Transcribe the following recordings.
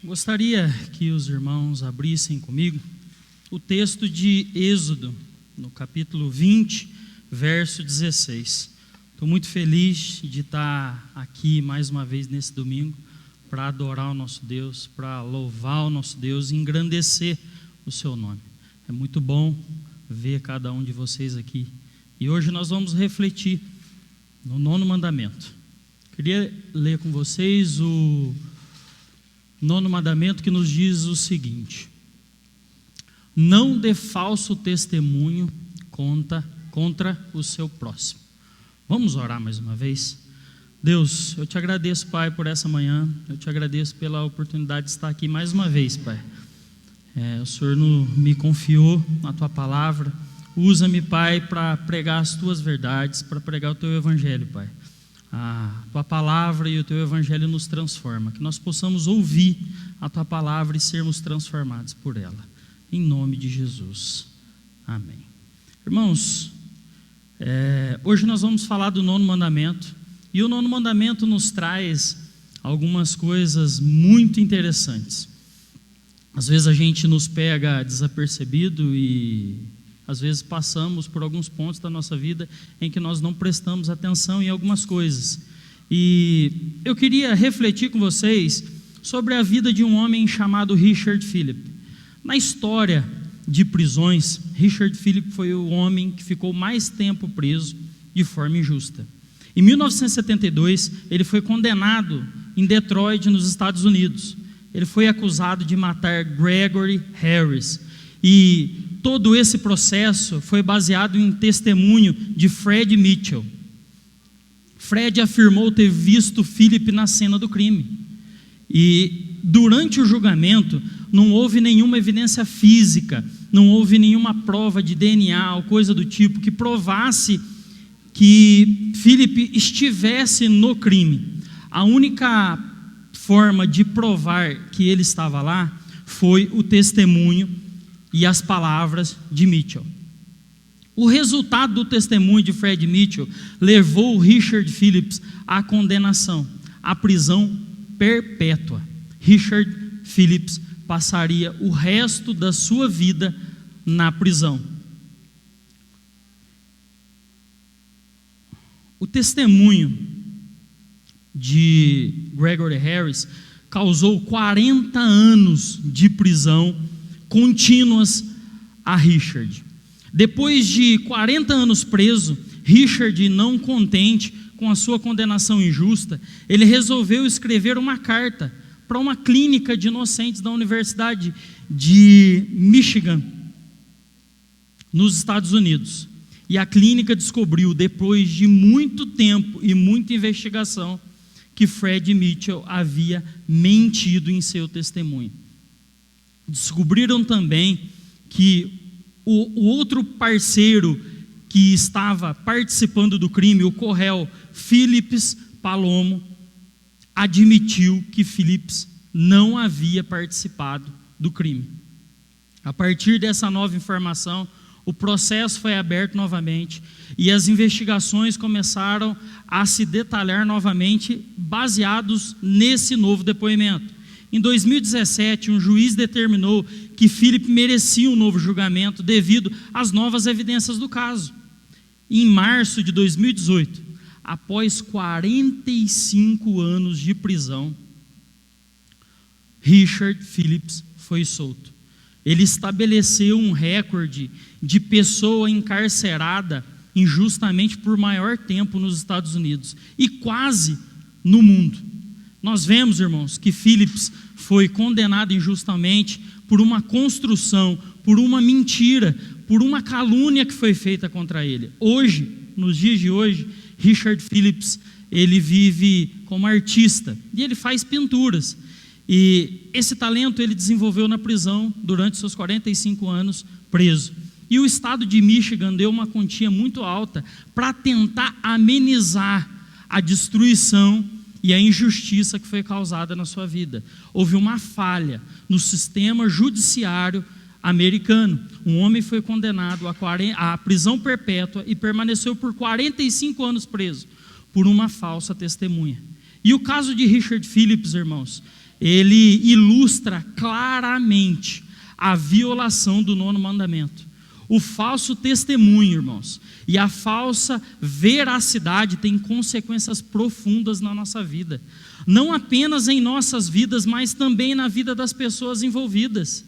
Gostaria que os irmãos abrissem comigo o texto de Êxodo, no capítulo 20, verso 16. Estou muito feliz de estar aqui mais uma vez nesse domingo para adorar o nosso Deus, para louvar o nosso Deus e engrandecer o seu nome. É muito bom ver cada um de vocês aqui. E hoje nós vamos refletir no 9º mandamento. Queria ler com vocês o 9º mandamento, que nos diz o seguinte: não dê falso testemunho contra o seu próximo. Vamos orar mais uma vez? Deus, eu te agradeço, Pai, por essa manhã. Eu te agradeço pela oportunidade de estar aqui mais uma vez, Pai. O Senhor me confiou na tua palavra. Usa-me, Pai, para pregar as tuas verdades, para pregar o teu evangelho, Pai. A tua palavra e o teu evangelho nos transforma, que nós possamos ouvir a tua palavra e sermos transformados por ela, em nome de Jesus, amém. Irmãos, hoje nós vamos falar do 9º mandamento, e o 9º mandamento nos traz algumas coisas muito interessantes. Às vezes a gente nos pega desapercebido e às vezes passamos por alguns pontos da nossa vida em que nós não prestamos atenção em algumas coisas. E eu queria refletir com vocês sobre a vida de um homem chamado Richard Philip. Na história de prisões, Richard Philip foi o homem que ficou mais tempo preso de forma injusta. Em 1972, ele foi condenado em Detroit, nos Estados Unidos. Ele foi acusado de matar Gregory Harris. E todo esse processo foi baseado em testemunho de Fred Mitchell. Fred afirmou ter visto Philip na cena do crime. E durante o julgamento não houve nenhuma evidência física, não houve nenhuma prova de DNA ou coisa do tipo que provasse que Philip estivesse no crime. A única forma de provar que ele estava lá foi o testemunho e as palavras de Mitchell. O resultado do testemunho de Fred Mitchell levou Richard Phillips à condenação, à prisão perpétua. Richard Phillips passaria o resto da sua vida na prisão. O testemunho de Gregory Harris causou 40 anos de prisão contínuas a Richard. Depois de 40 anos preso, Richard, não contente com a sua condenação injusta, ele resolveu escrever uma carta para uma clínica de inocentes da Universidade de Michigan, nos Estados Unidos. E a clínica descobriu, depois de muito tempo e muita investigação, que Fred Mitchell havia mentido em seu testemunho. Descobriram também que o outro parceiro que estava participando do crime, o co-réu Phillips Palomo, admitiu que Phillips não havia participado do crime. A partir dessa nova informação, o processo foi aberto novamente e as investigações começaram a se detalhar novamente, baseados nesse novo depoimento. Em 2017, um juiz determinou que Philip merecia um novo julgamento devido às novas evidências do caso. Em março de 2018, após 45 anos de prisão, Richard Phillips foi solto. Ele estabeleceu um recorde de pessoa encarcerada injustamente por maior tempo nos Estados Unidos e quase no mundo. Nós vemos, irmãos, que Phillips foi condenado injustamente por uma construção, por uma mentira, por uma calúnia que foi feita contra ele. Hoje, nos dias de hoje, Richard Phillips, ele vive como artista e ele faz pinturas. E esse talento ele desenvolveu na prisão durante seus 45 anos preso. E o estado de Michigan deu uma quantia muito alta para tentar amenizar a destruição e a injustiça que foi causada na sua vida. Houve uma falha no sistema judiciário americano. Um homem foi condenado à prisão perpétua e permaneceu por 45 anos preso por uma falsa testemunha. E o caso de Richard Phillips, irmãos, ele ilustra claramente a violação do 9º mandamento. O falso testemunho, irmãos, e a falsa veracidade têm consequências profundas na nossa vida. Não apenas em nossas vidas, mas também na vida das pessoas envolvidas.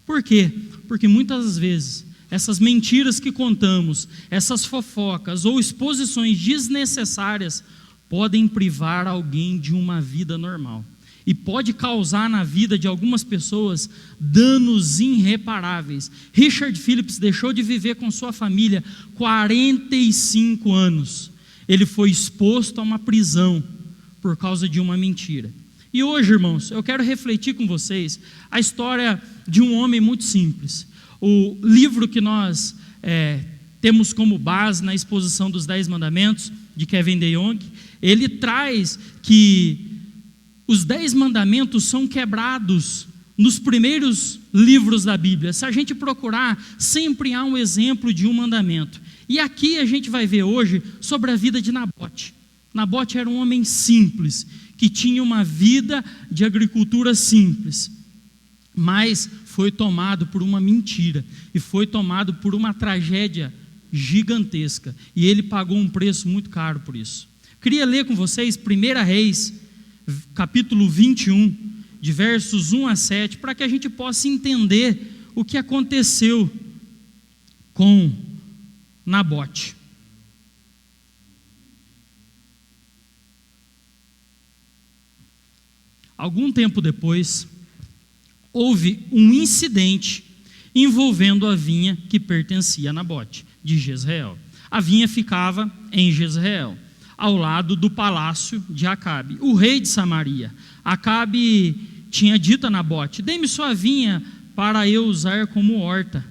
Por quê? Porque muitas vezes essas mentiras que contamos, essas fofocas ou exposições desnecessárias podem privar alguém de uma vida normal. E pode causar na vida de algumas pessoas danos irreparáveis. Richard Phillips deixou de viver com sua família 45 anos. Ele foi exposto a uma prisão por causa de uma mentira. E hoje, irmãos, eu quero refletir com vocês a história de um homem muito simples. O livro que nós temos como base na exposição dos 10 mandamentos, de Kevin DeYoung, ele traz que os 10 mandamentos são quebrados nos primeiros livros da Bíblia. Se a gente procurar, sempre há um exemplo de um mandamento. E aqui a gente vai ver hoje sobre a vida de Nabote. Nabote era um homem simples, que tinha uma vida de agricultura simples, mas foi tomado por uma mentira, e foi tomado por uma tragédia gigantesca, e ele pagou um preço muito caro por isso. Queria ler com vocês 1 Reis, capítulo 21, de versos 1 a 7, para que a gente possa entender o que aconteceu com Nabote. Algum tempo depois, houve um incidente envolvendo a vinha que pertencia a Nabote, de Jezreel. A vinha ficava em Jezreel, ao lado do palácio de Acabe, o rei de Samaria. Acabe tinha dito a Nabote: dê-me sua vinha para eu usar como horta,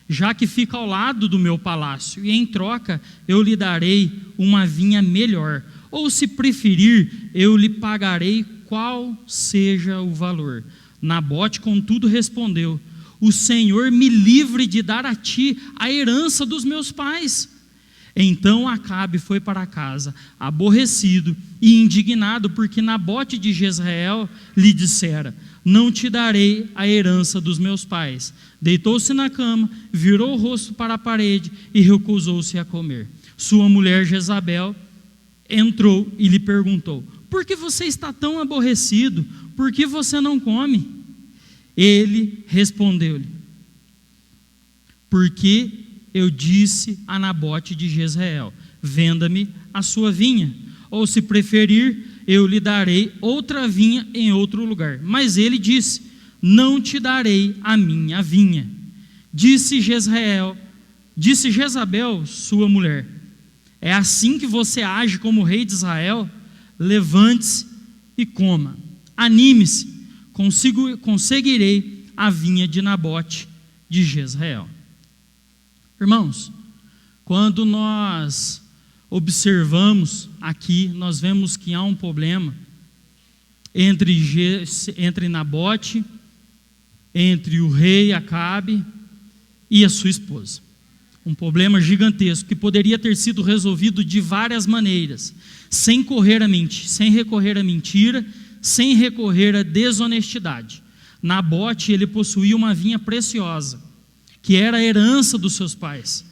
já que fica ao lado do meu palácio, e em troca eu lhe darei uma vinha melhor, ou se preferir, eu lhe pagarei qual seja o valor. Nabote, contudo, respondeu: o Senhor me livre de dar a ti a herança dos meus pais. Então Acabe foi para casa, aborrecido e indignado, porque Nabote de Jezreel lhe dissera: não te darei a herança dos meus pais. Deitou-se na cama, virou o rosto para a parede e recusou-se a comer. Sua mulher Jezabel entrou e lhe perguntou: por que você está tão aborrecido? Por que você não come? Ele respondeu-lhe: porque eu disse a Nabote de Jezreel: venda-me a sua vinha, ou se preferir, eu lhe darei outra vinha em outro lugar. Mas ele disse: não te darei a minha vinha. Disse Jezabel, sua mulher: é assim que você age como rei de Israel? Levante-se e coma. Anime-se, conseguirei a vinha de Nabote de Jezreel. Irmãos, quando nós observamos aqui, nós vemos que há um problema entre Nabote, entre o rei Acabe e a sua esposa. Um problema gigantesco que poderia ter sido resolvido de várias maneiras, sem recorrer à mentira, sem recorrer à desonestidade. Nabote, ele possuía uma vinha preciosa, que era a herança dos seus pais.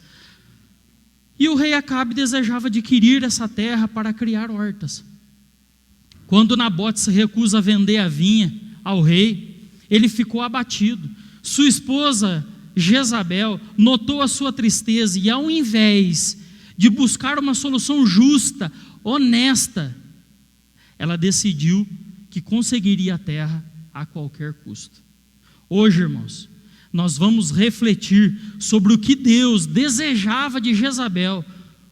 E o rei Acabe desejava adquirir essa terra para criar hortas. Quando Nabote se recusa a vender a vinha ao rei, ele ficou abatido. Sua esposa Jezabel notou a sua tristeza e, ao invés de buscar uma solução justa, honesta, ela decidiu que conseguiria a terra a qualquer custo. Hoje, irmãos, nós vamos refletir sobre o que Deus desejava de Jezabel,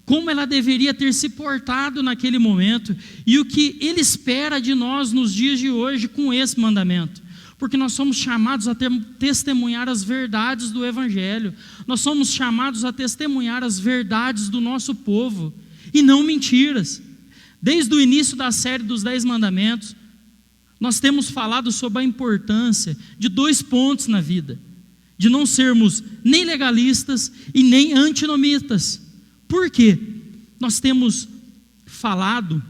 como ela deveria ter se portado naquele momento e o que Ele espera de nós nos dias de hoje com esse mandamento. Porque nós somos chamados a testemunhar as verdades do Evangelho, nós somos chamados a testemunhar as verdades do nosso povo e não mentiras. Desde o início da série dos 10 mandamentos, nós temos falado sobre a importância de 2 pontos na vida: de não sermos nem legalistas e nem antinomitas. Por quê? Nós temos falado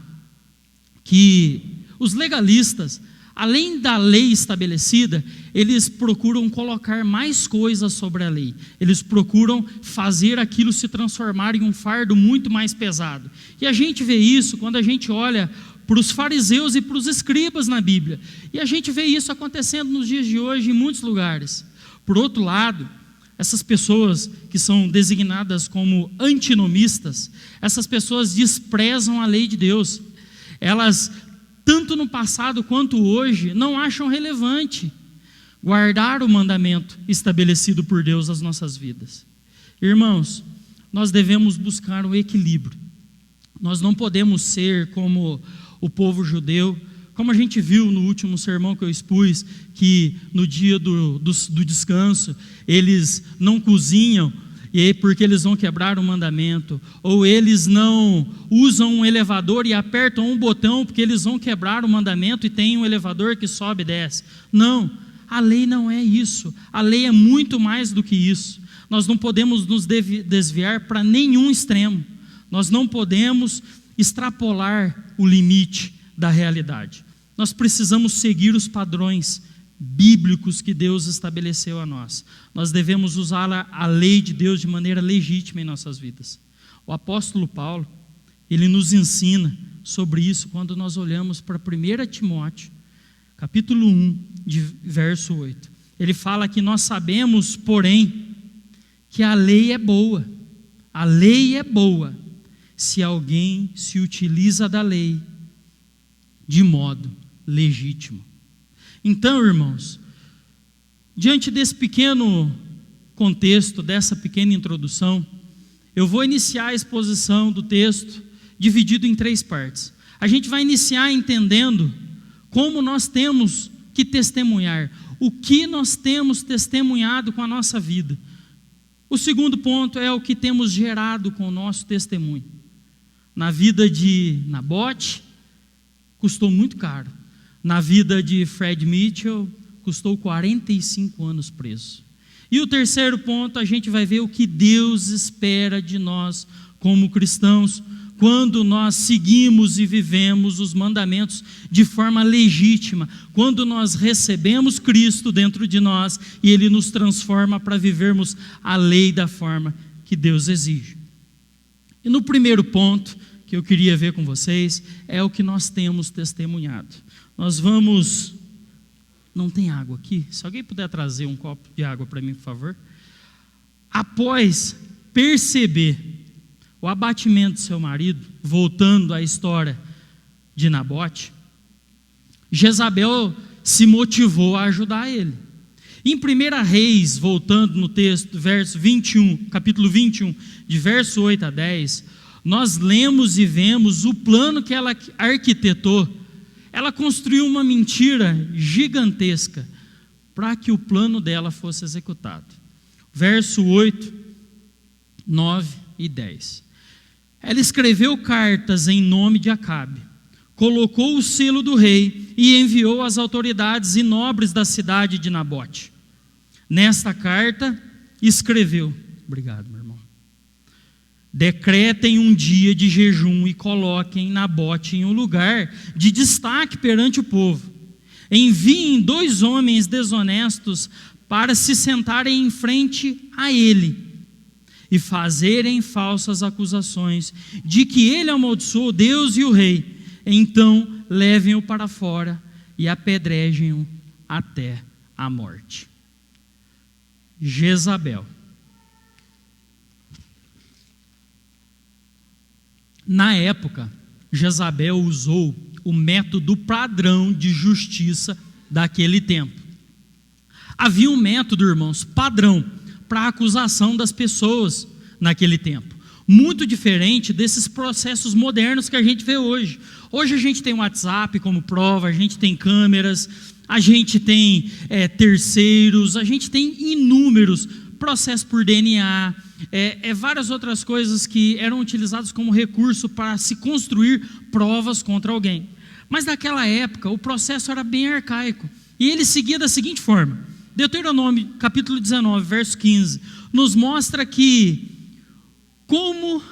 que os legalistas além da lei estabelecida, eles procuram colocar mais coisas sobre a lei. Eles procuram fazer aquilo se transformar em um fardo muito mais pesado. E a gente vê isso quando a gente olha para os fariseus e para os escribas na Bíblia. E a gente vê isso acontecendo nos dias de hoje em muitos lugares. Por outro lado, essas pessoas que são designadas como antinomistas, essas pessoas desprezam a lei de Deus. Elas, tanto no passado quanto hoje, não acham relevante guardar o mandamento estabelecido por Deus às nossas vidas. Irmãos, nós devemos buscar o equilíbrio. Nós não podemos ser como o povo judeu, como a gente viu no último sermão que eu expus, que no dia do descanso, eles não cozinham, porque eles vão quebrar o mandamento, ou eles não usam um elevador e apertam um botão, porque eles vão quebrar o mandamento e tem um elevador que sobe e desce. Não, a lei não é isso, a lei é muito mais do que isso. Nós não podemos nos desviar para nenhum extremo, nós não podemos extrapolar o limite da realidade. Nós precisamos seguir os padrões bíblicos que Deus estabeleceu a nós. Nós devemos usar a lei de Deus de maneira legítima em nossas vidas. O apóstolo Paulo, ele nos ensina sobre isso quando nós olhamos para 1 Timóteo, capítulo 1, de verso 8. Ele fala que nós sabemos, porém, que a lei é boa. A lei é boa se alguém se utiliza da lei de modo legítimo. Então, irmãos, diante desse pequeno contexto, dessa pequena introdução, eu vou iniciar a exposição do texto dividido em 3 partes. A gente vai iniciar entendendo como nós temos que testemunhar, o que nós temos testemunhado com a nossa vida. O segundo ponto é o que temos gerado com o nosso testemunho. Na vida de Nabote, custou muito caro. Na vida de Fred Mitchell, custou 45 anos preso. E o terceiro ponto, a gente vai ver o que Deus espera de nós como cristãos, quando nós seguimos e vivemos os mandamentos de forma legítima, quando nós recebemos Cristo dentro de nós e Ele nos transforma para vivermos a lei da forma que Deus exige. E no primeiro ponto que eu queria ver com vocês, é o que nós temos testemunhado. Nós vamos... Não tem água aqui? Se alguém puder trazer um copo de água para mim, por favor. Após perceber o abatimento do seu marido, voltando à história de Nabote, Jezabel se motivou a ajudar ele. Em 1 Reis, voltando no texto, verso 21, capítulo 21, de verso 8 a 10, nós lemos e vemos o plano que ela arquitetou. Ela construiu uma mentira gigantesca para que o plano dela fosse executado. Verso 8, 9 e 10. Ela escreveu cartas em nome de Acabe, colocou o selo do rei e enviou às autoridades e nobres da cidade de Nabote. Nesta carta escreveu, obrigado, meu irmão, decretem um dia de jejum e coloquem Nabote em um lugar de destaque perante o povo. Enviem 2 homens desonestos para se sentarem em frente a ele e fazerem falsas acusações de que ele amaldiçoou Deus e o rei. Então levem-o para fora e apedrejem-o até a morte. Jezabel. Na época, Jezabel usou o método padrão de justiça daquele tempo. Havia um método, irmãos, padrão para a acusação das pessoas naquele tempo, muito diferente desses processos modernos que a gente vê hoje. Hoje a gente tem o WhatsApp como prova, a gente tem câmeras, a gente tem terceiros, a gente tem inúmeros processos por DNA, várias outras coisas que eram utilizadas como recurso para se construir provas contra alguém. Mas naquela época o processo era bem arcaico e ele seguia da seguinte forma. Deuteronômio capítulo 19, verso 15, nos mostra que como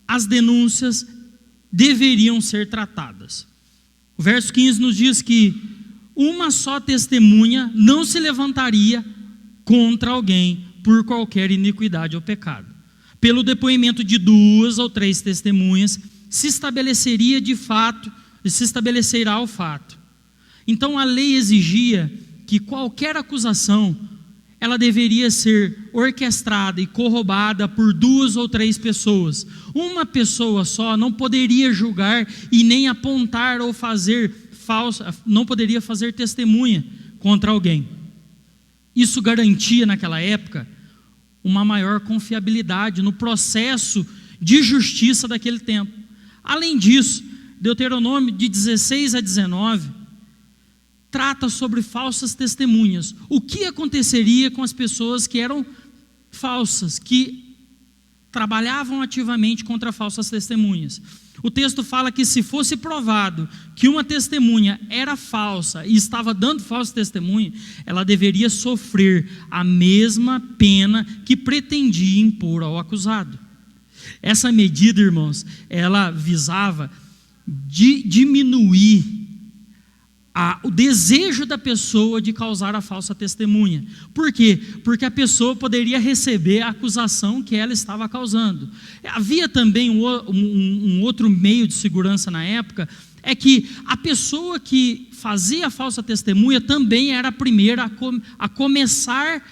as denúncias deveriam ser tratadas. O verso 15 nos diz que uma só testemunha não se levantaria contra alguém por qualquer iniquidade ou pecado. Pelo depoimento de 2 ou 3 testemunhas, se estabeleceria de fato, se estabelecerá o fato. Então a lei exigia que qualquer acusação, ela deveria ser orquestrada e corroborada por 2 ou 3 pessoas. Uma pessoa só não poderia julgar e nem apontar ou fazer não poderia fazer testemunha contra alguém. Isso garantia naquela época uma maior confiabilidade no processo de justiça daquele tempo. Além disso, Deuteronômio de 16 a 19 trata sobre falsas testemunhas. O que aconteceria com as pessoas que eram falsas, que trabalhavam ativamente contra falsas testemunhas? O texto fala que se fosse provado que uma testemunha era falsa e estava dando falsa testemunha, ela deveria sofrer a mesma pena que pretendia impor ao acusado. Essa medida, irmãos, ela visava diminuir o desejo da pessoa de causar a falsa testemunha. Por quê? Porque a pessoa poderia receber a acusação que ela estava causando. Havia também um outro meio de segurança na época, é que a pessoa que fazia a falsa testemunha também era a primeira a começar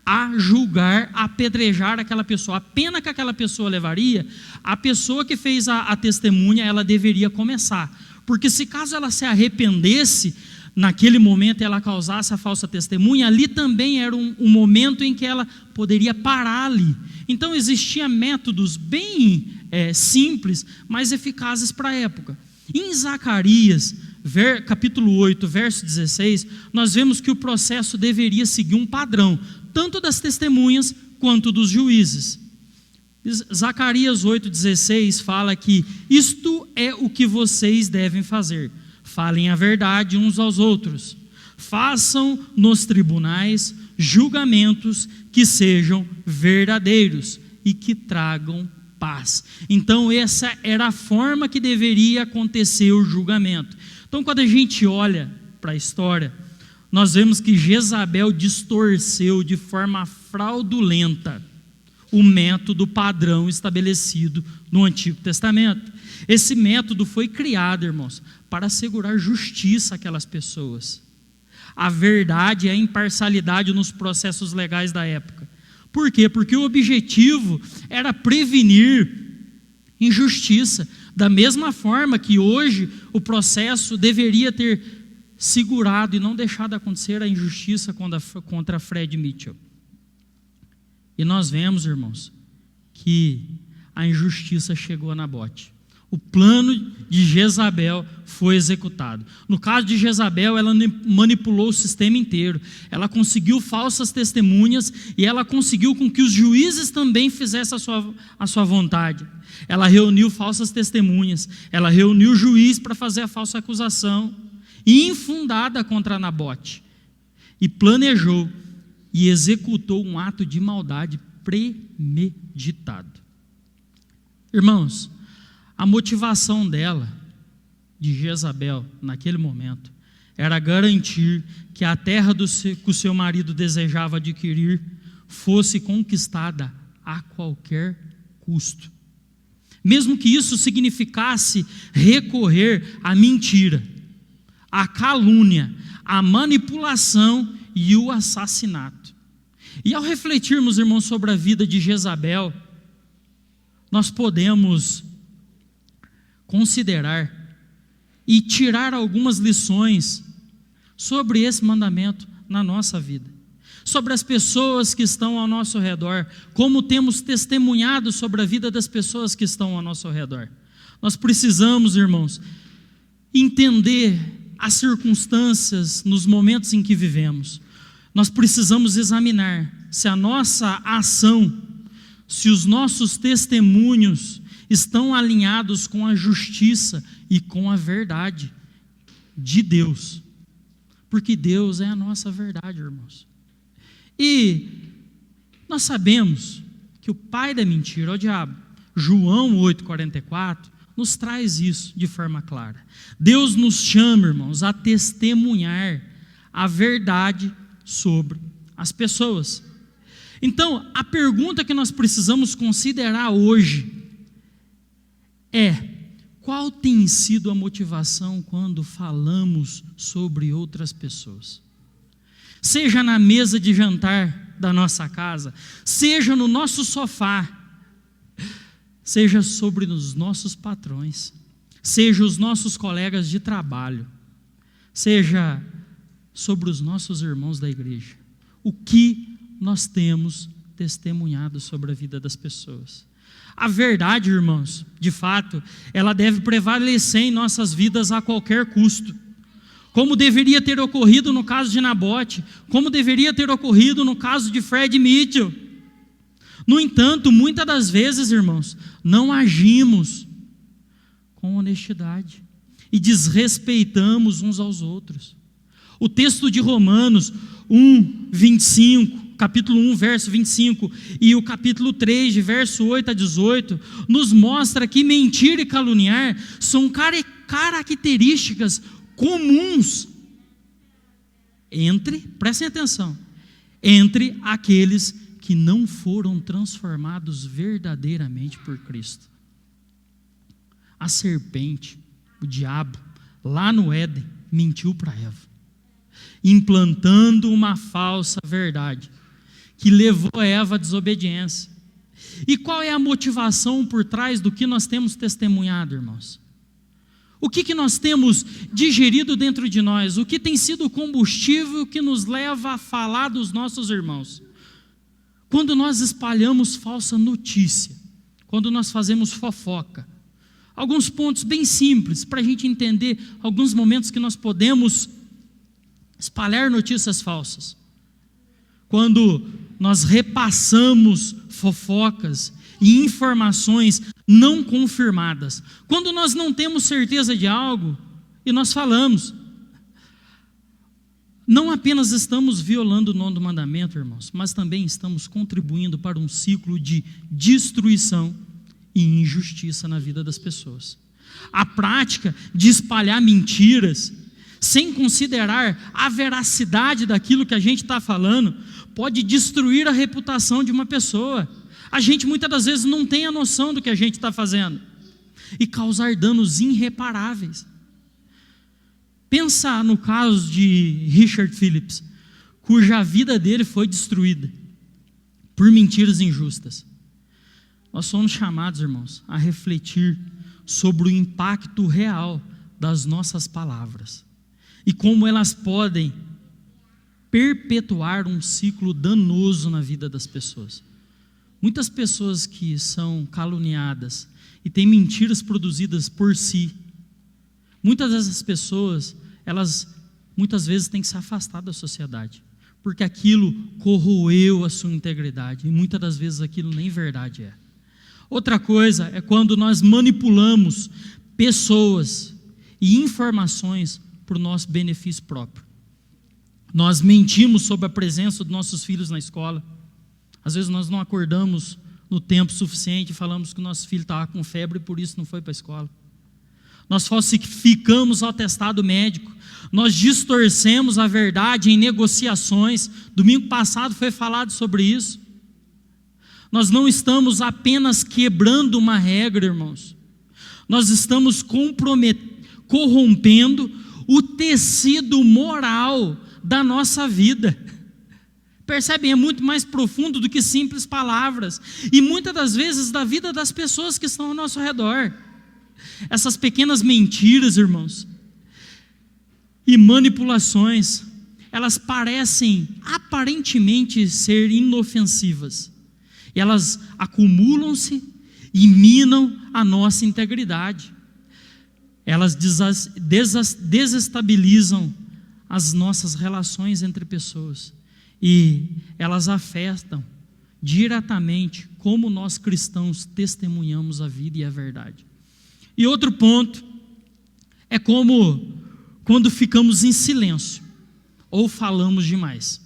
a julgar, a apedrejar aquela pessoa. A pena que aquela pessoa levaria, a pessoa que fez a testemunha, ela deveria começar. Porque se caso ela se arrependesse, naquele momento ela causasse a falsa testemunha, ali também era um momento em que ela poderia parar ali. Então existiam métodos bem simples, mas eficazes para a época. Em Zacarias, capítulo 8, verso 16, nós vemos que o processo deveria seguir um padrão, tanto das testemunhas quanto dos juízes. Zacarias 8,16 fala que isto é o que vocês devem fazer: falem a verdade uns aos outros, façam nos tribunais julgamentos que sejam verdadeiros e que tragam paz. Então essa era a forma que deveria acontecer o julgamento. Então quando a gente olha para a história, nós vemos que Jezabel distorceu de forma fraudulenta o método padrão estabelecido no Antigo Testamento. Esse método foi criado, irmãos, para assegurar justiça àquelas pessoas, a verdade e a imparcialidade nos processos legais da época. Por quê? Porque o objetivo era prevenir injustiça, da mesma forma que hoje o deveria ter segurado e não deixado acontecer a injustiça contra Fred Mitchell. E nós vemos, irmãos, que a injustiça chegou a Nabote. O plano de Jezabel foi executado. No caso de Jezabel, ela manipulou o sistema inteiro. Ela conseguiu falsas testemunhas e ela conseguiu com que os juízes também fizessem a sua vontade. Ela reuniu falsas testemunhas. Ela reuniu o juiz para fazer a falsa acusação infundada contra Nabote. E planejou e executou um ato de maldade premeditado. Irmãos, a motivação dela, de Jezabel, naquele momento, era garantir que a terra que o seu marido desejava adquirir fosse conquistada a qualquer custo. Mesmo que isso significasse recorrer à mentira, à calúnia, à manipulação e o assassinato. E ao refletirmos, irmãos, sobre a vida de Jezabel, nós podemos considerar e tirar algumas lições sobre esse mandamento na nossa vida, sobre as pessoas que estão ao nosso redor, como temos testemunhado sobre a vida das pessoas que estão ao nosso redor. Nós precisamos, irmãos, entender as circunstâncias nos momentos em que vivemos. Nós precisamos examinar se a nossa ação, se os nossos testemunhos estão alinhados com a justiça e com a verdade de Deus, porque Deus é a nossa verdade, irmãos. E nós sabemos que o pai da mentira é o diabo. João 8,44 nos traz isso de forma clara. Deus nos chama, irmãos, a testemunhar a verdade sobre as pessoas. Então, a pergunta que nós precisamos considerar hoje é: qual tem sido a motivação quando falamos sobre outras pessoas? Seja na mesa de jantar da nossa casa, seja no nosso sofá, seja sobre os nossos patrões, seja os nossos colegas de trabalho, seja sobre os nossos irmãos da igreja. O que nós temos testemunhado sobre a vida das pessoas? A verdade, irmãos, de fato, ela deve prevalecer em nossas vidas a qualquer custo. Como deveria ter ocorrido no caso de Nabote, como deveria ter ocorrido no caso de Fred Mitchell. No entanto, muitas das vezes, irmãos, não agimos com honestidade e desrespeitamos uns aos outros. O texto de Romanos 1:25, capítulo 1, verso 25, e o capítulo 3, de verso 8 a 18, nos mostra que mentir e caluniar são características comuns prestem atenção, entre aqueles que não foram transformados verdadeiramente por Cristo. A serpente, o diabo, lá no Éden, mentiu para Eva, implantando uma falsa verdade, que levou Eva à desobediência. E qual é a motivação por trás do que nós temos testemunhado, irmãos? O que nós temos digerido dentro de nós? O que tem sido o combustível que nos leva a falar dos nossos irmãos? Quando nós espalhamos falsa notícia, quando nós fazemos fofoca, alguns pontos bem simples para a gente entender alguns momentos que nós podemos espalhar notícias falsas. Quando nós repassamos fofocas e informações não confirmadas, quando nós não temos certeza de algo e nós falamos, não apenas estamos violando o 9º mandamento, irmãos, mas também estamos contribuindo para um ciclo de destruição e injustiça na vida das pessoas. A prática de espalhar mentiras, sem considerar a veracidade daquilo que a gente está falando, pode destruir a reputação de uma pessoa. A gente muitas das vezes não tem a noção do que a gente está fazendo e causar danos irreparáveis. Pensa no caso de Richard Phillips, cuja vida dele foi destruída por mentiras injustas. Nós somos chamados, irmãos, a refletir sobre o impacto real das nossas palavras e como elas podem perpetuar um ciclo danoso na vida das pessoas. Muitas pessoas que são caluniadas e têm mentiras produzidas por si, muitas dessas pessoas, elas muitas vezes têm que se afastar da sociedade, porque aquilo corroeu a sua integridade, e muitas das vezes aquilo nem verdade é. Outra coisa é quando nós manipulamos pessoas e informações para o nosso benefício próprio. Nós mentimos sobre a presença dos nossos filhos na escola. Às vezes nós não acordamos no tempo suficiente e falamos que o nosso filho estava com febre e por isso não foi para a escola. Nós falsificamos o atestado médico, nós distorcemos a verdade em negociações. Domingo passado foi falado sobre isso. Nós não estamos apenas quebrando uma regra, irmãos, nós estamos corrompendo o tecido moral da nossa vida. Percebem? É muito mais profundo do que simples palavras, e muitas das vezes da vida das pessoas que estão ao nosso redor. Essas pequenas mentiras, irmãos, e manipulações, elas parecem aparentemente ser inofensivas, e elas acumulam-se e minam a nossa integridade. Elas desestabilizam as nossas relações entre pessoas, e elas afetam diretamente como nós cristãos testemunhamos a vida e a verdade. E outro ponto é como quando ficamos em silêncio ou falamos demais.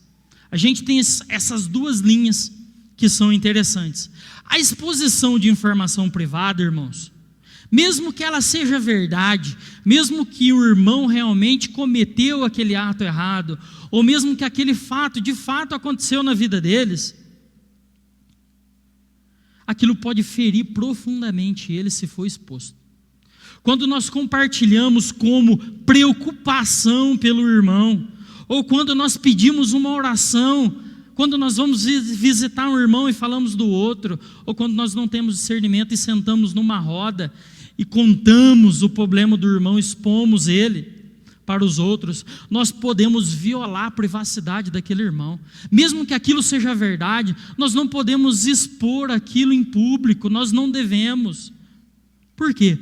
A gente tem essas duas linhas que são interessantes. A exposição de informação privada, irmãos, mesmo que ela seja verdade, mesmo que o irmão realmente cometeu aquele ato errado, ou mesmo que aquele fato de fato aconteceu na vida deles, aquilo pode ferir profundamente ele se for exposto. Quando nós compartilhamos como preocupação pelo irmão, ou quando nós pedimos uma oração, quando nós vamos visitar um irmão e falamos do outro, ou quando nós não temos discernimento e sentamos numa roda e contamos o problema do irmão, expomos ele para os outros, nós podemos violar a privacidade daquele irmão. Mesmo que aquilo seja verdade, nós não podemos expor aquilo em público, nós não devemos. Por quê?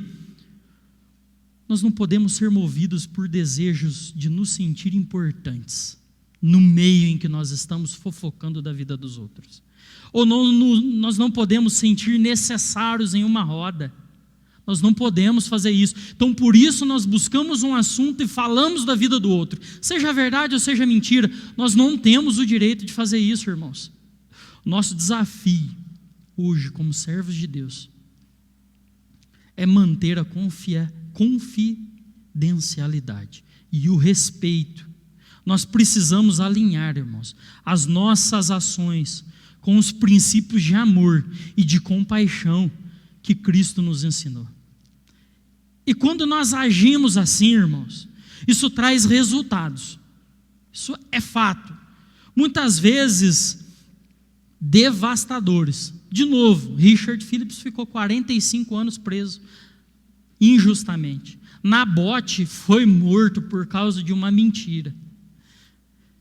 Nós não podemos ser movidos por desejos de nos sentir importantes no meio em que nós estamos fofocando da vida dos outros. Ou nós não podemos sentir necessários em uma roda. Nós não podemos fazer isso. Então, por isso, nós buscamos um assunto e falamos da vida do outro. Seja verdade ou seja mentira, nós não temos o direito de fazer isso, irmãos. O nosso desafio hoje, como servos de Deus, é manter a confidencialidade e o respeito. Nós precisamos alinhar, irmãos, as nossas ações com os princípios de amor e de compaixão que Cristo nos ensinou. E quando nós agimos assim, irmãos, isso traz resultados. Isso é fato. Muitas vezes devastadores. De novo, Richard Phillips ficou 45 anos preso injustamente. Nabote foi morto por causa de uma mentira.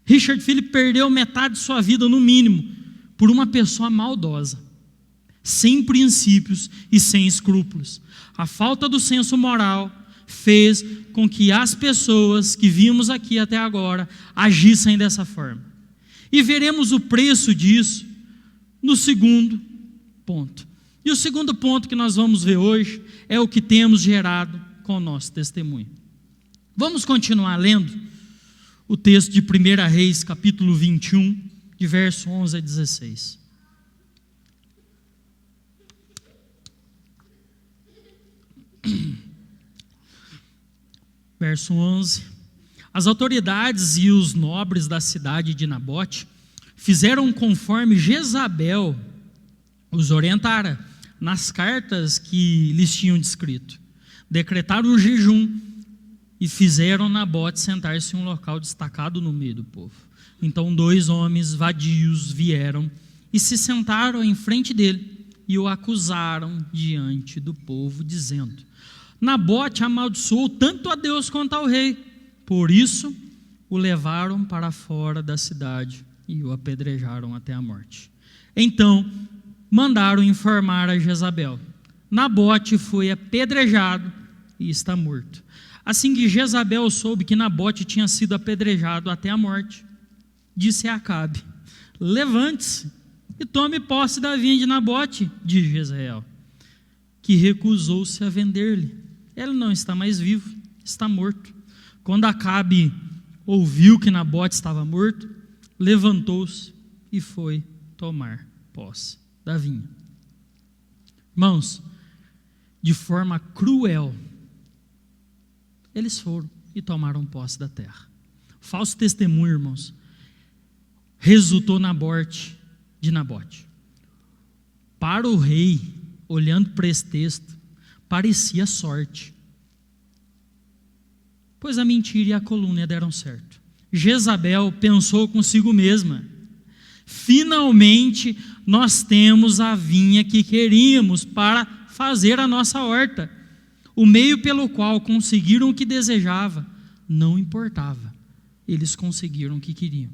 Richard Phillips perdeu metade de sua vida, no mínimo, por uma pessoa maldosa, sem princípios e sem escrúpulos. A falta do senso moral fez com que as pessoas que vimos aqui até agora agissem dessa forma. E veremos o preço disso no segundo ponto. E o segundo ponto que nós vamos ver hoje é o que temos gerado com o nosso testemunho. Vamos continuar lendo o texto de 1 Reis, capítulo 21, de verso 11 a 16. Verso 11. As autoridades e os nobres da cidade de Nabote fizeram conforme Jezabel os orientara nas cartas que lhes tinham descrito. Decretaram um jejum e fizeram Nabote sentar-se em um local destacado no meio do povo. Então 2 homens vadios vieram e se sentaram em frente dele e o acusaram diante do povo, dizendo: Nabote amaldiçoou tanto a Deus quanto ao rei. Por isso o levaram para fora da cidade e o apedrejaram até a morte. Então mandaram informar a Jezabel: Nabote foi apedrejado e está morto. Assim que Jezabel soube que Nabote tinha sido apedrejado até a morte, disse a Acabe: levante-se e tome posse da vinha de Nabote, de Jezreel, que recusou-se a vender-lhe. Ele não está mais vivo, está morto. Quando Acabe ouviu que Nabote estava morto, levantou-se e foi tomar posse da vinha. Irmãos, de forma cruel, eles foram e tomaram posse da terra. Falso testemunho, irmãos, resultou na morte de Nabote. Para o rei, olhando para esse texto, parecia sorte, pois a mentira e a calúnia deram certo. Jezabel pensou consigo mesma: finalmente nós temos a vinha que queríamos para fazer a nossa horta. O meio pelo qual conseguiram o que desejava não importava. Eles conseguiram o que queriam.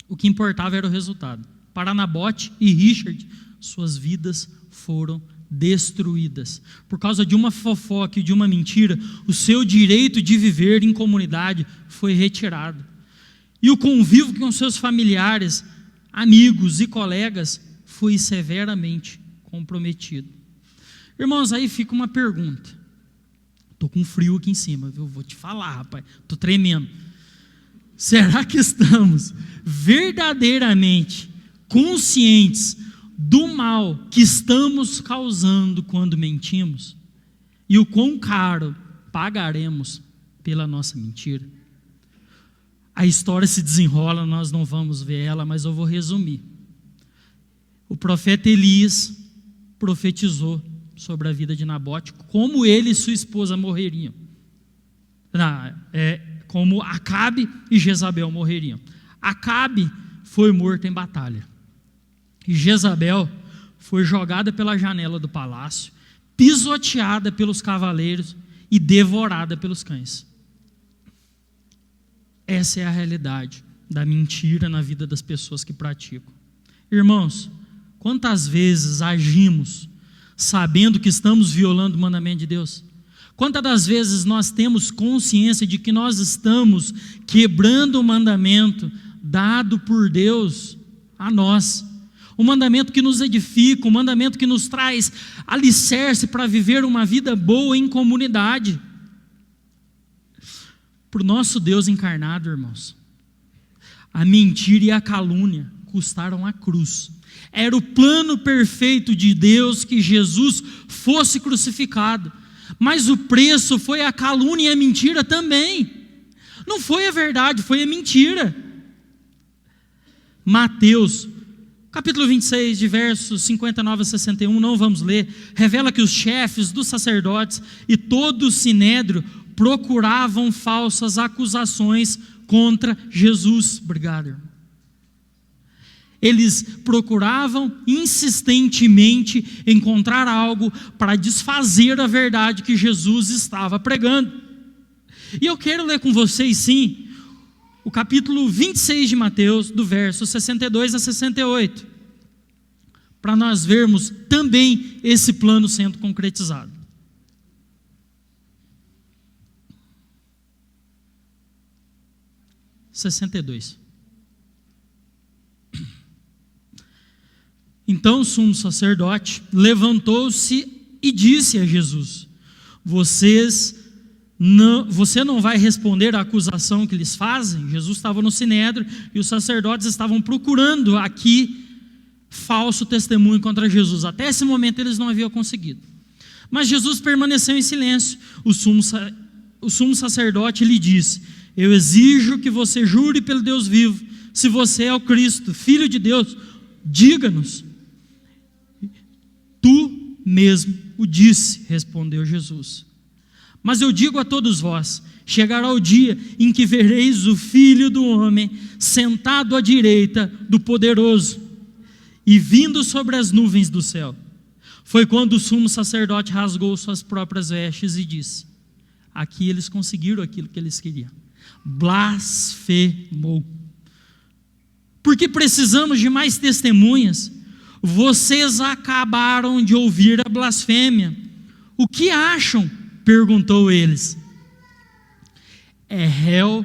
O que importava era o resultado. Para Nabote e Richard, suas vidas foram destruídas. Por causa de uma fofoca e de uma mentira, o seu direito de viver em comunidade foi retirado. E o convívio com seus familiares, amigos e colegas foi severamente comprometido. Irmãos, aí fica uma pergunta. Estou com frio aqui em cima, viu? Vou te falar, rapaz. Estou tremendo. Será que estamos verdadeiramente conscientes do mal que estamos causando quando mentimos? e o quão caro pagaremos pela nossa mentira. A história se desenrola, nós não vamos ver ela, mas eu vou resumir. O profeta Elias profetizou sobre a vida de Nabote, como ele e sua esposa morreriam. Como Acabe e Jezabel morreriam. Acabe foi morto em batalha. E Jezabel foi jogada pela janela do palácio, pisoteada pelos cavaleiros e devorada pelos cães. Essa é a realidade da mentira na vida das pessoas que praticam. Irmãos, quantas vezes agimos sabendo que estamos violando o mandamento de Deus? Quantas das vezes nós temos consciência de que nós estamos quebrando o mandamento dado por Deus a nós? O mandamento que nos edifica, o mandamento que nos traz alicerce para viver uma vida boa em comunidade. Para o nosso Deus encarnado, irmãos, a mentira e a calúnia custaram a cruz. Era o plano perfeito de Deus que Jesus fosse crucificado, mas o preço foi a calúnia e a mentira também. Não foi a verdade, foi a mentira. Mateus, capítulo 26, de versos 59 a 61, não vamos ler, revela que os chefes dos sacerdotes e todo o sinédrio procuravam falsas acusações contra Jesus. Obrigado, irmão. Eles procuravam insistentemente encontrar algo para desfazer a verdade que Jesus estava pregando. E eu quero ler com vocês, sim, o capítulo 26 de Mateus, do verso 62 a 68, para nós vermos também esse plano sendo concretizado. Então o sumo sacerdote levantou-se e disse a Jesus: você não vai responder à acusação que lhes fazem? Jesus estava no sinédrio e os sacerdotes estavam procurando aqui falso testemunho contra Jesus. Até esse momento eles não haviam conseguido. Mas Jesus permaneceu em silêncio. O sumo sacerdote lhe disse: eu exijo que você jure pelo Deus vivo, se você é o Cristo, Filho de Deus, diga-nos. Tu mesmo o disse, respondeu Jesus. Mas eu digo a todos vós, chegará o dia em que vereis o Filho do Homem sentado à direita do Poderoso e vindo sobre as nuvens do céu. Foi quando o sumo sacerdote rasgou suas próprias vestes e disse: aqui eles conseguiram aquilo que eles queriam. Blasfemou. Porque precisamos de mais testemunhas? Vocês acabaram de ouvir a blasfêmia. O que acham? Perguntou eles. É réu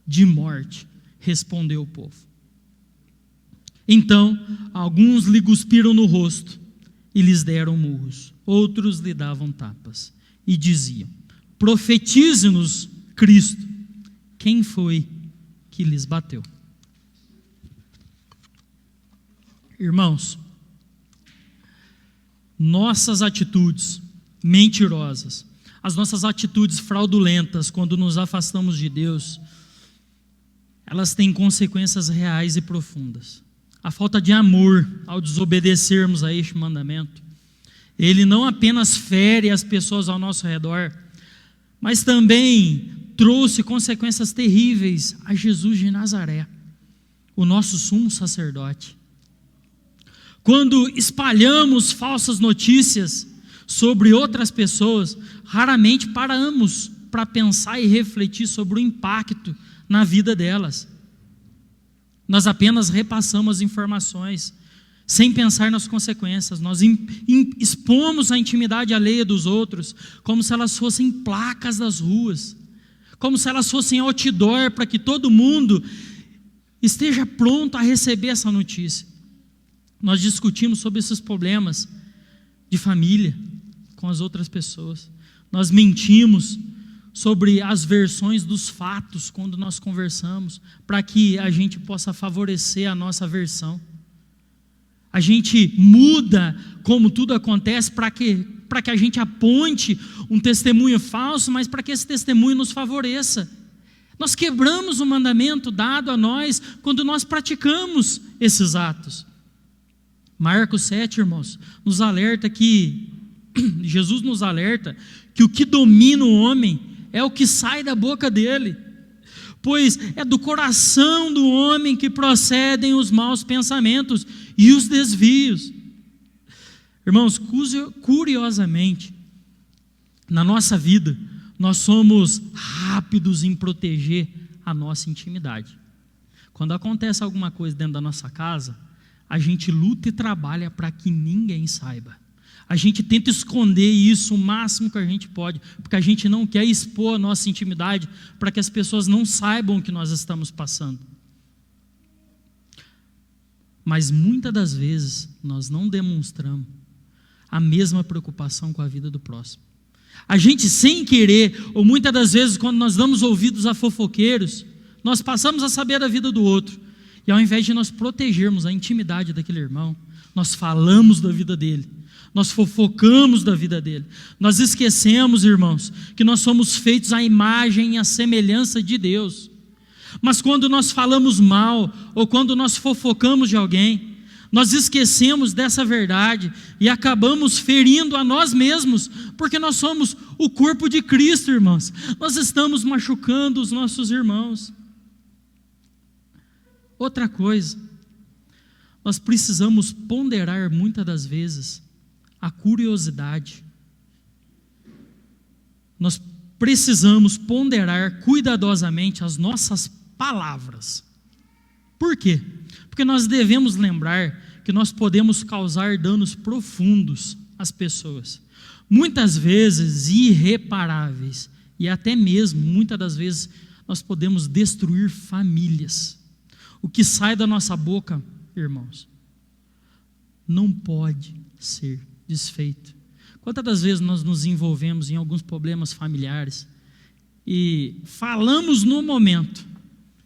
de morte, respondeu o povo. Então, alguns lhe cuspiram no rosto e lhes deram murros. Outros lhe davam tapas e diziam: profetize-nos, Cristo, quem foi que lhes bateu? Irmãos, nossas atitudes mentirosas, as nossas atitudes fraudulentas quando nos afastamos de Deus, elas têm consequências reais e profundas. A falta de amor ao desobedecermos a este mandamento, ele não apenas fere as pessoas ao nosso redor, mas também trouxe consequências terríveis a Jesus de Nazaré, o nosso sumo sacerdote. Quando espalhamos falsas notícias sobre outras pessoas, raramente paramos para pensar e refletir sobre o impacto na vida delas. Nós apenas repassamos as informações, sem pensar nas consequências. Nós expomos a intimidade alheia dos outros, como se elas fossem placas das ruas, como se elas fossem outdoor, para que todo mundo esteja pronto a receber essa notícia. Nós discutimos sobre esses problemas de família com as outras pessoas. Nós mentimos sobre as versões dos fatos quando nós conversamos, para que a gente possa favorecer a nossa versão. A gente muda como tudo acontece para que a gente aponte um testemunho falso, mas para que esse testemunho nos favoreça. Nós quebramos o mandamento dado a nós quando nós praticamos esses atos. Marcos 7, irmãos, nos alerta que, Jesus nos alerta que o que domina o homem é o que sai da boca dele, pois é do coração do homem que procedem os maus pensamentos e os desvios. Irmãos, curiosamente, na nossa vida, nós somos rápidos em proteger a nossa intimidade. Quando acontece alguma coisa dentro da nossa casa, a gente luta e trabalha para que ninguém saiba. A gente tenta esconder isso o máximo que a gente pode, porque a gente não quer expor a nossa intimidade para que as pessoas não saibam o que nós estamos passando. Mas muitas das vezes nós não demonstramos a mesma preocupação com a vida do próximo. A gente, sem querer, ou muitas das vezes quando nós damos ouvidos a fofoqueiros, nós passamos a saber da vida do outro, e ao invés de nós protegermos a intimidade daquele irmão, nós falamos da vida dele, nós fofocamos da vida dele. Nós esquecemos, irmãos, que nós somos feitos à imagem e à semelhança de Deus. Mas quando nós falamos mal, ou quando nós fofocamos de alguém, nós esquecemos dessa verdade e acabamos ferindo a nós mesmos, porque nós somos o corpo de Cristo, irmãos. Nós estamos machucando os nossos irmãos. Outra coisa, nós precisamos ponderar muitas das vezes a curiosidade. Nós precisamos ponderar cuidadosamente as nossas palavras. Por quê? Porque nós devemos lembrar que nós podemos causar danos profundos às pessoas, muitas vezes irreparáveis, e até mesmo, muitas das vezes, nós podemos destruir famílias. O que sai da nossa boca, irmãos, não pode ser desfeito. Quantas das vezes nós nos envolvemos em alguns problemas familiares e falamos no momento,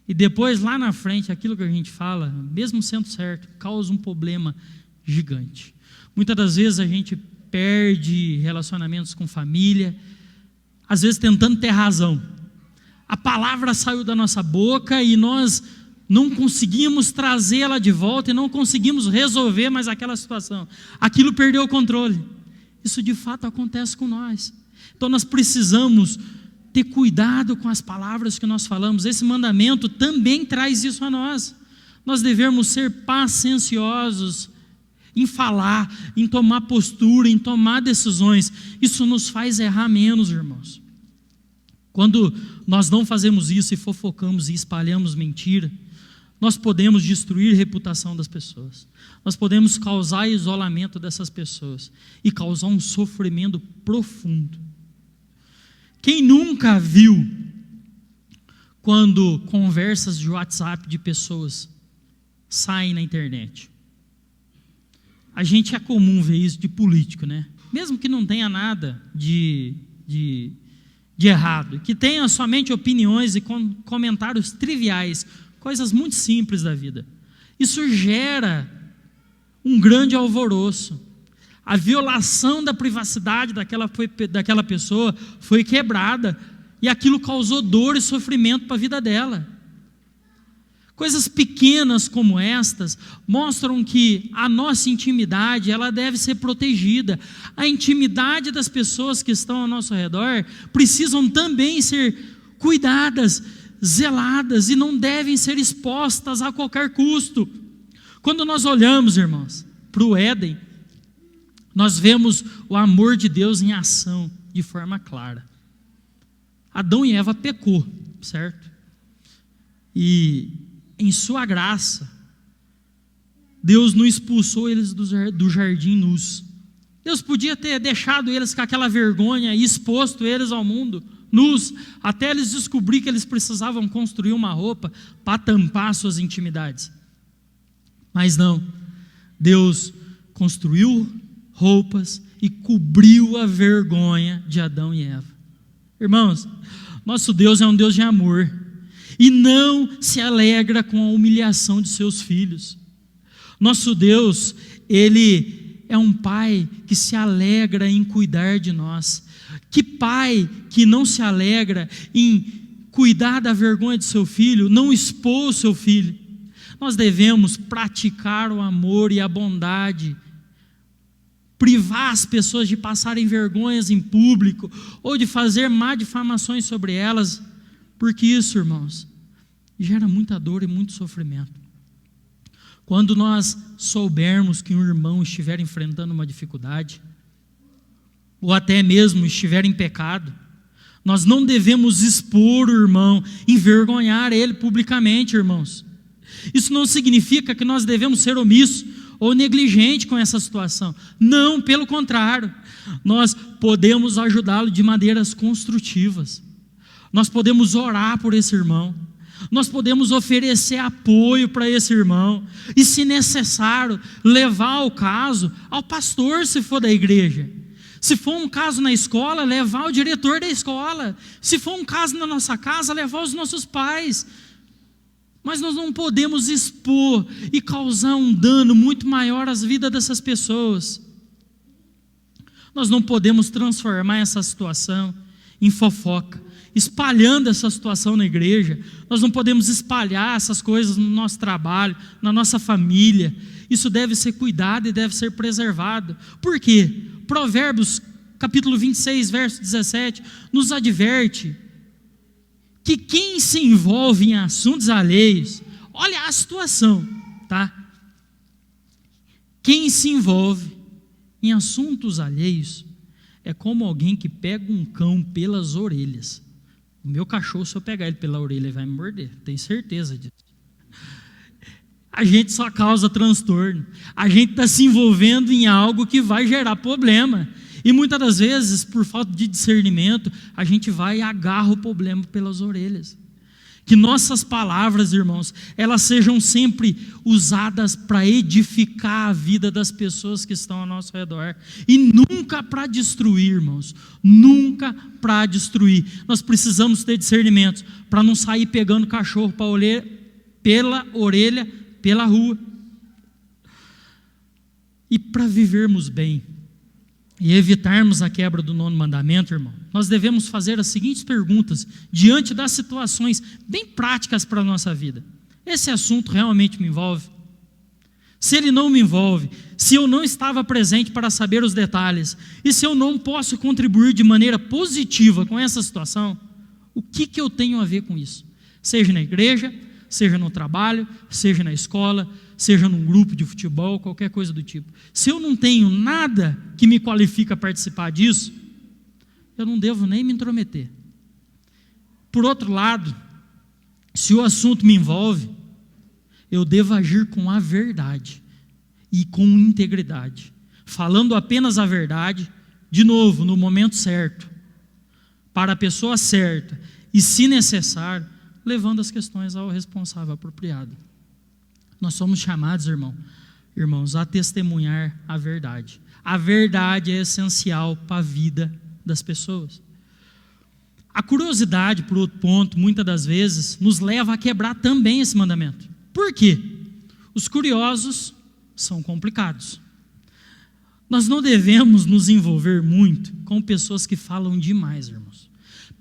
e depois lá na frente aquilo que a gente fala, mesmo sendo certo, causa um problema gigante. Muitas das vezes a gente perde relacionamentos com família, às vezes tentando ter razão. A palavra saiu da nossa boca e nós não conseguimos trazê-la de volta e não conseguimos resolver mais aquela situação. Aquilo perdeu o controle. Isso de fato acontece com nós. Então nós precisamos ter cuidado com as palavras que nós falamos. Esse mandamento também traz isso a nós. Nós devemos ser pacienciosos em falar, em tomar postura, em tomar decisões. Isso nos faz errar menos, irmãos. Quando nós não fazemos isso e fofocamos e espalhamos mentira, nós podemos destruir a reputação das pessoas. Nós podemos causar isolamento dessas pessoas e causar um sofrimento profundo. Quem nunca viu quando conversas de WhatsApp de pessoas saem na internet? A gente é comum ver isso de político, né? Mesmo que não tenha nada de errado, que tenha somente opiniões e comentários triviais, coisas muito simples da vida. Isso gera um grande alvoroço. A violação da privacidade daquela pessoa foi quebrada, e aquilo causou dor e sofrimento para a vida dela. Coisas pequenas como estas mostram que a nossa intimidade, ela deve ser protegida. A intimidade das pessoas que estão ao nosso redor precisam também ser cuidadas, zeladas, e não devem ser expostas a qualquer custo. Quando nós olhamos, irmãos, para o Éden, nós vemos o amor de Deus em ação de forma clara. Adão e Eva pecou, certo? E em sua graça, Deus não expulsou eles do jardim nus. Deus podia ter deixado eles com aquela vergonha e exposto eles ao mundo nus, até eles descobrir que eles precisavam construir uma roupa para tampar suas intimidades. Mas não, Deus construiu roupas e cobriu a vergonha de Adão e Eva. Irmãos, nosso Deus é um Deus de amor e não se alegra com a humilhação de seus filhos. Nosso Deus, Ele é um pai que se alegra em cuidar de nós. Que pai que não se alegra em cuidar da vergonha de seu filho, não expor o seu filho? Nós devemos praticar o amor e a bondade, privar as pessoas de passarem vergonhas em público, ou de fazer má difamações sobre elas, porque isso, irmãos, gera muita dor e muito sofrimento. Quando nós soubermos que um irmão estiver enfrentando uma dificuldade, ou até mesmo estiver em pecado, nós não devemos expor o irmão, envergonhar ele publicamente, irmãos. Isso não significa que nós devemos ser omissos ou negligentes com essa situação. Não, pelo contrário, nós podemos ajudá-lo de maneiras construtivas. Nós podemos orar por esse irmão. Nós podemos oferecer apoio para esse irmão. E, se necessário, levar o caso ao pastor, se for da igreja. Se for um caso na escola, levar o diretor da escola. Se for um caso na nossa casa, levar os nossos pais. Mas nós não podemos expor e causar um dano muito maior às vidas dessas pessoas. Nós não podemos transformar essa situação em fofoca, espalhando essa situação na igreja. Nós não podemos espalhar essas coisas no nosso trabalho, na nossa família. Isso deve ser cuidado e deve ser preservado. Por quê? Provérbios, capítulo 26, verso 17, nos adverte que quem se envolve em assuntos alheios, olha a situação, tá? Quem se envolve em assuntos alheios é como alguém que pega um cão pelas orelhas. O meu cachorro, se eu pegar ele pela orelha, ele vai me morder, tenho certeza disso. A gente só causa transtorno, a gente está se envolvendo em algo que vai gerar problema. E muitas das vezes, por falta de discernimento, a gente vai e agarra o problema pelas orelhas. Que nossas palavras, irmãos, elas sejam sempre usadas para edificar a vida das pessoas que estão ao nosso redor. E nunca para destruir, irmãos. Nunca para destruir. Nós precisamos ter discernimento para não sair pegando cachorro pela orelha, pela rua. E para vivermos bem e evitarmos a quebra do 9º mandamento, irmão, nós devemos fazer as seguintes perguntas diante das situações bem práticas para a nossa vida. Esse assunto realmente me envolve? Se ele não me envolve, se eu não estava presente para saber os detalhes, e se eu não posso contribuir de maneira positiva com essa situação, o que eu tenho a ver com isso? Seja na igreja, seja no trabalho, seja na escola, seja num grupo de futebol, qualquer coisa do tipo. Se eu não tenho nada que me qualifica a participar disso, eu não devo nem me intrometer. Por outro lado, se o assunto me envolve, eu devo agir com a verdade e com integridade, falando apenas a verdade, de novo, no momento certo, para a pessoa certa, e, se necessário, levando as questões ao responsável apropriado. Nós somos chamados, irmãos, a testemunhar a verdade. A verdade é essencial para a vida das pessoas. A curiosidade, por outro ponto, muitas das vezes, nos leva a quebrar também esse mandamento. Por quê? Os curiosos são complicados. Nós não devemos nos envolver muito com pessoas que falam demais, irmãos.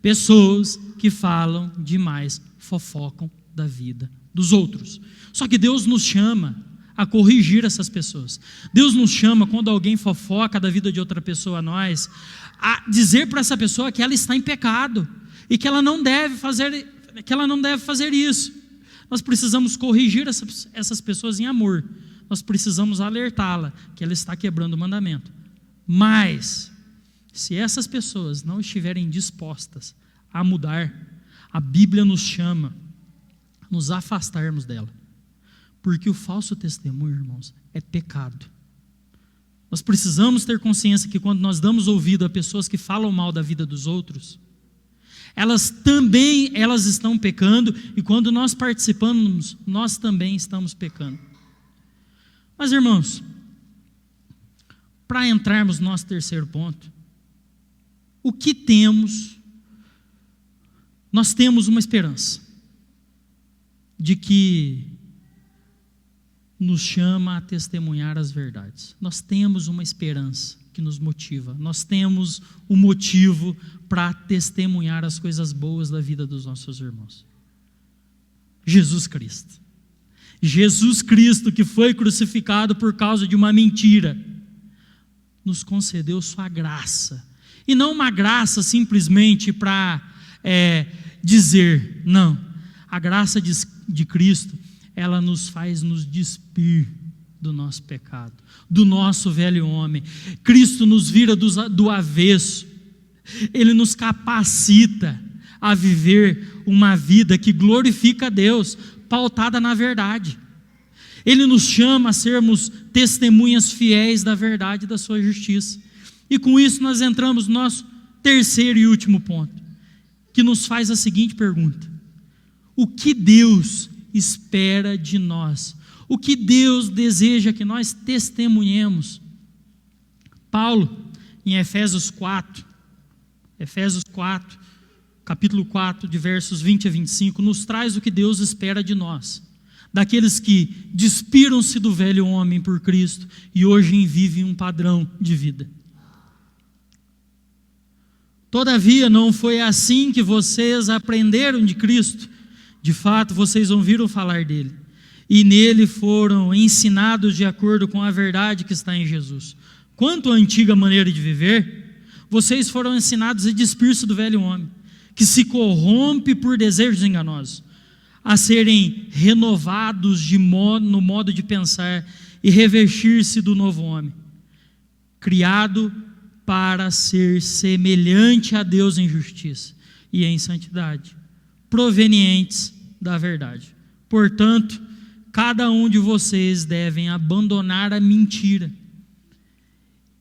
Pessoas que falam demais, fofocam da vida dos outros. Só que Deus nos chama a corrigir essas pessoas. Deus nos chama, quando alguém fofoca da vida de outra pessoa a nós, a dizer para essa pessoa que ela está em pecado e que ela não deve fazer isso. Nós precisamos corrigir essas pessoas em amor. Nós precisamos alertá-la que ela está quebrando o mandamento. Mas, se essas pessoas não estiverem dispostas a mudar, a Bíblia nos chama a nos afastarmos dela. Porque o falso testemunho, irmãos, é pecado. Nós precisamos ter consciência que quando nós damos ouvido a pessoas que falam mal da vida dos outros, elas estão pecando, e quando nós participamos, nós também estamos pecando. Mas, irmãos, para entrarmos no nosso terceiro ponto, o que temos? Nós temos uma esperança de que nos chama a testemunhar as verdades. Nós temos uma esperança que nos motiva. Nós temos um motivo para testemunhar as coisas boas da vida dos nossos irmãos. Jesus Cristo. Jesus Cristo, que foi crucificado por causa de uma mentira, nos concedeu sua graça. E não uma graça simplesmente para dizer, não. A graça de Cristo, ela nos faz nos despir do nosso pecado, do nosso velho homem. Cristo nos vira do avesso. Ele nos capacita a viver uma vida que glorifica a Deus, pautada na verdade. Ele nos chama a sermos testemunhas fiéis da verdade e da sua justiça. E com isso nós entramos no nosso terceiro e último ponto, que nos faz a seguinte pergunta: o que Deus espera de nós? O que Deus deseja que nós testemunhemos? Paulo, em Efésios 4, capítulo 4, de versos 20 a 25, nos traz o que Deus espera de nós, daqueles que despiram-se do velho homem por Cristo e hoje vivem um padrão de vida. Todavia, não foi assim que vocês aprenderam de Cristo. De fato, vocês ouviram falar dele, e nele foram ensinados de acordo com a verdade que está em Jesus. Quanto à antiga maneira de viver, vocês foram ensinados a despir-se do velho homem, que se corrompe por desejos enganosos, a serem renovados no modo de pensar e revestir-se do novo homem, criado para ser semelhante a Deus em justiça e em santidade, provenientes da verdade. Portanto, cada um de vocês devem abandonar a mentira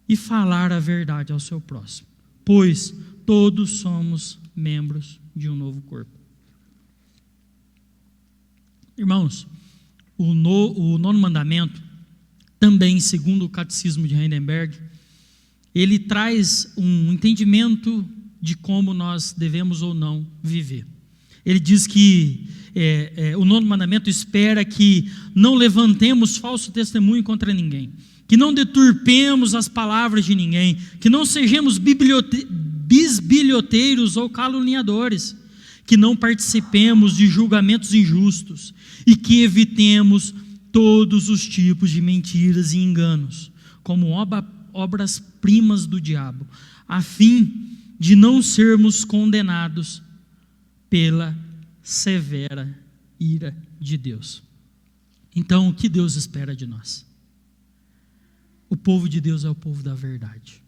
e falar a verdade ao seu próximo, pois todos somos membros de um novo corpo. Irmãos, o nono mandamento, também segundo o Catecismo de Heidelberg, ele traz um entendimento de como nós devemos ou não viver. Ele diz que o nono mandamento espera que não levantemos falso testemunho contra ninguém, que não deturpemos as palavras de ninguém, que não sejamos bisbilhoteiros ou caluniadores, que não participemos de julgamentos injustos e que evitemos todos os tipos de mentiras e enganos, como obras-primas do diabo, a fim de não sermos condenados pela severa ira de Deus. Então, o que Deus espera de nós? O povo de Deus é o povo da verdade.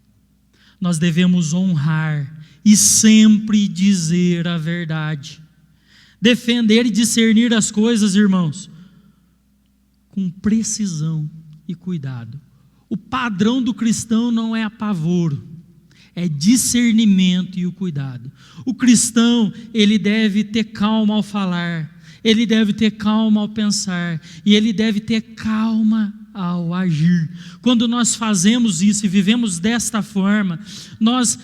Nós devemos honrar e sempre dizer a verdade. Defender e discernir as coisas, irmãos, com precisão e cuidado. O padrão do cristão não é apavoro, é discernimento e o cuidado. O cristão, ele deve ter calma ao falar, ele deve ter calma ao pensar, e ele deve ter calma ao agir. Quando nós fazemos isso e vivemos desta forma, nós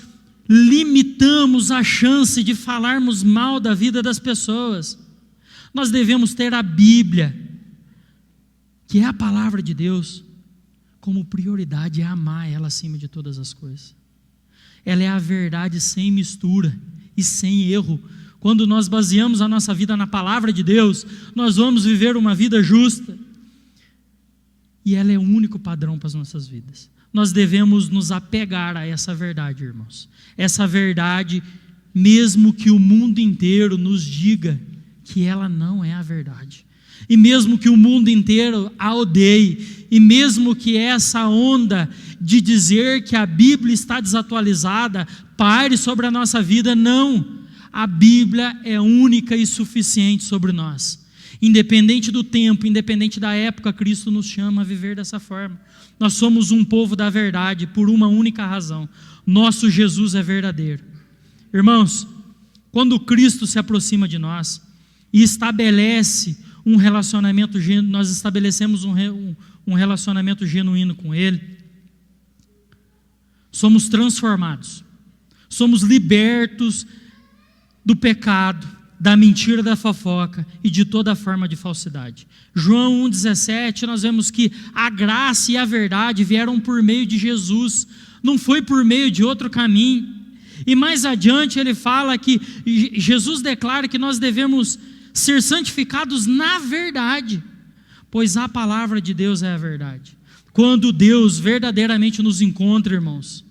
limitamos a chance de falarmos mal da vida das pessoas. Nós devemos ter a Bíblia, que é a palavra de Deus, como prioridade, é amar ela acima de todas as coisas. Ela é a verdade sem mistura e sem erro. Quando nós baseamos a nossa vida na palavra de Deus, nós vamos viver uma vida justa. E ela é o único padrão para as nossas vidas. Nós devemos nos apegar a essa verdade, irmãos. Essa verdade, mesmo que o mundo inteiro nos diga que ela não é a verdade. E mesmo que o mundo inteiro a odeie, e mesmo que essa onda de dizer que a Bíblia está desatualizada pare sobre a nossa vida, não. A Bíblia é única e suficiente sobre nós. Independente do tempo, independente da época, Cristo nos chama a viver dessa forma. Nós somos um povo da verdade por uma única razão: nosso Jesus é verdadeiro. Irmãos, quando Cristo se aproxima de nós e estabelece um relacionamento, nós estabelecemos um relacionamento genuíno com Ele, somos transformados, somos libertos do pecado, da mentira, da fofoca e de toda forma de falsidade. João 1,17, nós vemos que a graça e a verdade vieram por meio de Jesus, não foi por meio de outro caminho. E mais adiante ele fala que Jesus declara que nós devemos ser santificados na verdade, pois a palavra de Deus é a verdade. Quando Deus verdadeiramente nos encontra, irmãos,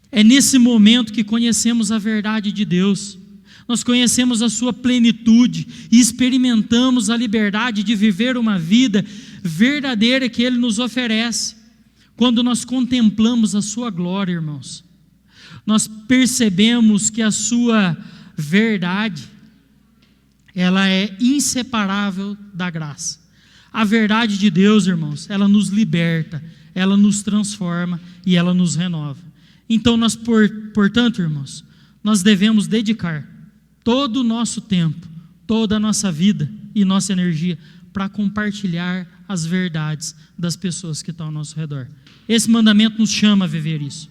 é nesse momento que conhecemos a verdade de Deus. Nós conhecemos a sua plenitude e experimentamos a liberdade de viver uma vida verdadeira que Ele nos oferece. Quando nós contemplamos a sua glória, irmãos, nós percebemos que a sua verdade, ela é inseparável da graça. A verdade de Deus, irmãos, ela nos liberta, ela nos transforma e ela nos renova. Então nós, portanto, irmãos, nós devemos dedicar todo o nosso tempo, toda a nossa vida e nossa energia para compartilhar as verdades das pessoas que estão ao nosso redor. Esse mandamento nos chama a viver isso.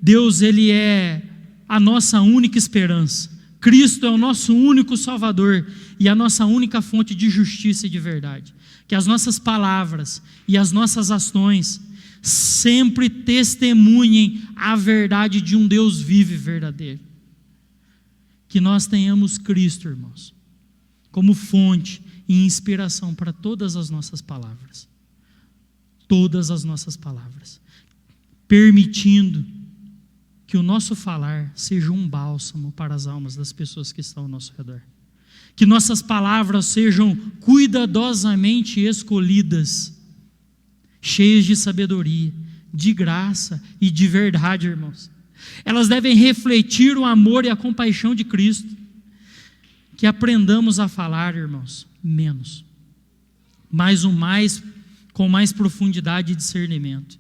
Deus, Ele é a nossa única esperança. Cristo é o nosso único Salvador e a nossa única fonte de justiça e de verdade. Que as nossas palavras e as nossas ações sempre testemunhem a verdade de um Deus vivo e verdadeiro. Que nós tenhamos Cristo, irmãos, como fonte e inspiração para todas as nossas palavras. Todas as nossas palavras. Permitindo que o nosso falar seja um bálsamo para as almas das pessoas que estão ao nosso redor. Que nossas palavras sejam cuidadosamente escolhidas, cheias de sabedoria, de graça e de verdade, irmãos. Elas devem refletir o amor e a compaixão de Cristo. Que aprendamos a falar, irmãos, menos, mas com mais profundidade e discernimento.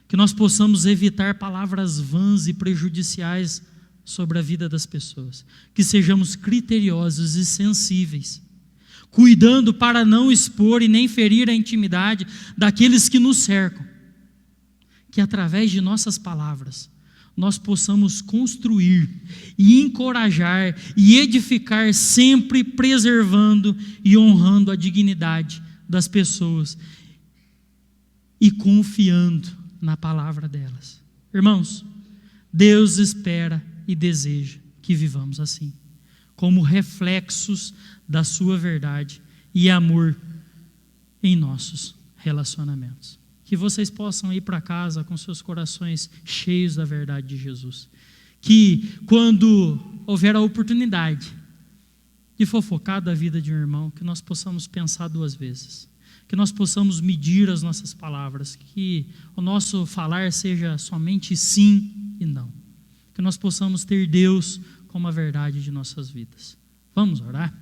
Que nós possamos evitar palavras vãs e prejudiciais sobre a vida das pessoas. Que sejamos criteriosos e sensíveis, cuidando para não expor e nem ferir a intimidade daqueles que nos cercam. Que através de nossas palavras nós possamos construir e encorajar e edificar, sempre preservando e honrando a dignidade das pessoas e confiando na palavra delas. Irmãos, Deus espera e deseja que vivamos assim, como reflexos da sua verdade e amor em nossos relacionamentos. Que vocês possam ir para casa com seus corações cheios da verdade de Jesus. Que quando houver a oportunidade de fofocar da vida de um irmão, que nós possamos pensar duas vezes. Que nós possamos medir as nossas palavras. Que o nosso falar seja somente sim e não. Que nós possamos ter Deus como a verdade de nossas vidas. Vamos orar?